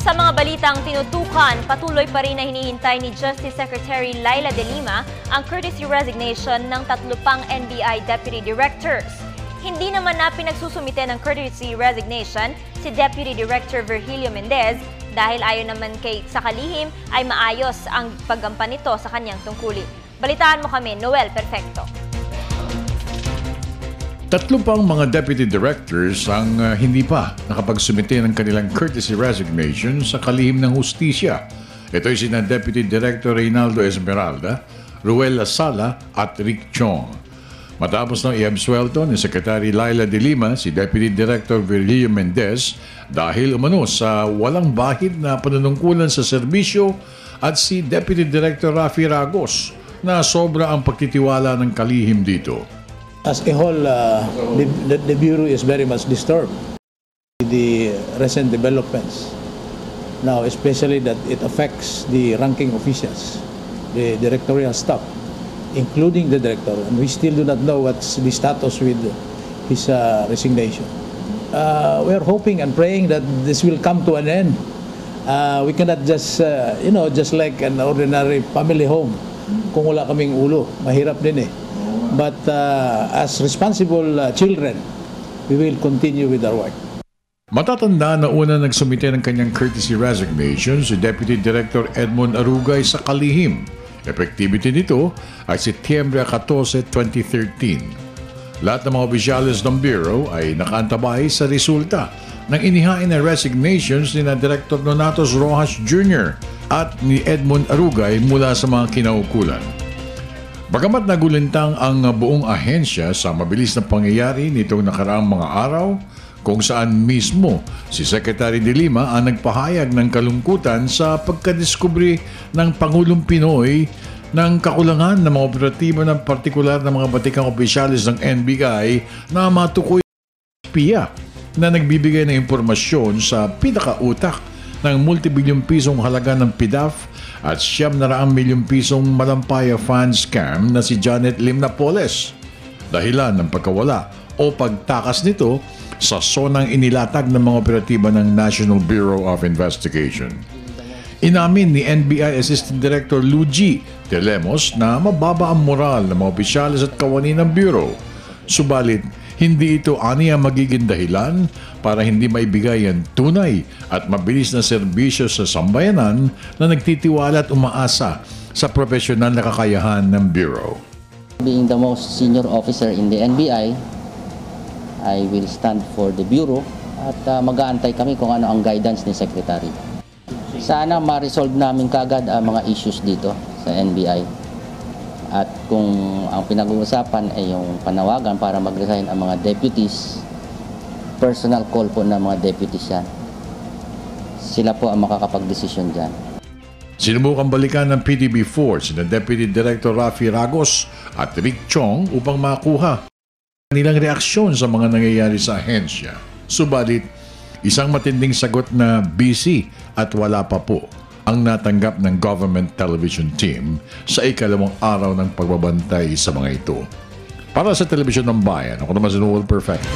Sa mga balitang tinutukan, patuloy pa rin na hinihintay ni Justice Secretary Laila De Lima ang courtesy resignation ng 3 pang NBI Deputy Directors. Hindi naman na pinagsusumite ng courtesy resignation si Deputy Director Virgilio Mendez dahil ayon naman sa kalihim ay maayos ang paggampan nito sa kanyang tungkulin. Balitaan mo kami, Noel Perfecto. 3 pang mga deputy directors ang hindi pa nakapagsumite ng kanilang courtesy resignation sa kalihim ng hustisya. Ito ay sina Deputy Director Reynaldo Esmeralda, Ruel Lasala at Rick Chong. Matapos nang iabsuelto ni Secretary Laila De Lima si Deputy Director Virgilio Mendez dahil umano sa walang bahid na panunungkulan sa serbisyo at si Deputy Director Rafi Ragos na sobra ang pagtitiwala ng kalihim dito. As a whole, the Bureau is very much disturbed with the recent developments. Now, especially that it affects the ranking officials, the directorial staff, including the director. And we still do not know what's the status with his resignation. We are hoping and praying that this will come to an end. We cannot just, just like an ordinary family home. Kung wala kaming ulo, mahirap din eh. But as responsible children, we will continue with our work. Matatanda na una nagsumite ng kanyang courtesy resignation si Deputy Director Edmond Arugay sa kalihim. Effectivity nito ay Setyembre 14, 2013. Lahat ng mga opisyalis ng Bureau ay nakaantabay sa resulta ng inihain na resignations ni Director Nonatos Rojas Jr. at ni Edmond Arugay mula sa mga kinaukulan. Bagamat nagulintang ang buong ahensya sa mabilis na pangyayari nitong nakaraang mga araw, kung saan mismo si Secretary De Lima ang nagpahayag ng kalungkutan sa pagkadiskubre ng Pangulong Pinoy ng kakulangan ng mga operatibo ng partikular na mga batikang opisyalis ng NBI na matukoy espiya na nagbibigay ng impormasyon sa pinakautak ng multibilyong pisong halaga ng PDAF at 700 milyong pisong malampaya fund scam na si Janet Lim Napoles. Dahilan ng pagkawala o pagtakas nito sa sonang inilatag ng mga operatiba ng National Bureau of Investigation. Inamin ni NBI Assistant Director Luigi De Lemos na mababa ang moral ng mga opisyalis at kawani ng Bureau. Subalit, hindi ito aniya magiging dahilan para hindi maibigay ang tunay at mabilis na serbisyo sa sambayanan na nagtitiwala at umaasa sa profesional na kakayahan ng Bureau. Being the most senior officer in the NBI, I will stand for the Bureau at mag-aantay kami kung ano ang guidance ni Secretary. Sana ma-resolve namin kagad ang mga issues dito sa NBI. At kung ang pinag-uusapan ay yung panawagan para mag-resign ang mga deputies, personal call po ng mga deputies yan. Sila po ang makakapag-desisyon dyan. Sinubukang balikan ng PDB4 sina Deputy Director Rafi Ragos at Rick Chong upang makuha nilang reaksyon sa mga nangyayari sa ahensya. Subalit, isang matinding sagot na busy at wala pa po ang natanggap ng government television team sa ikalawang araw ng pagbabantay sa mga ito. Para sa Telebisyon ng Bayan, ako naman si Noel Perfecto.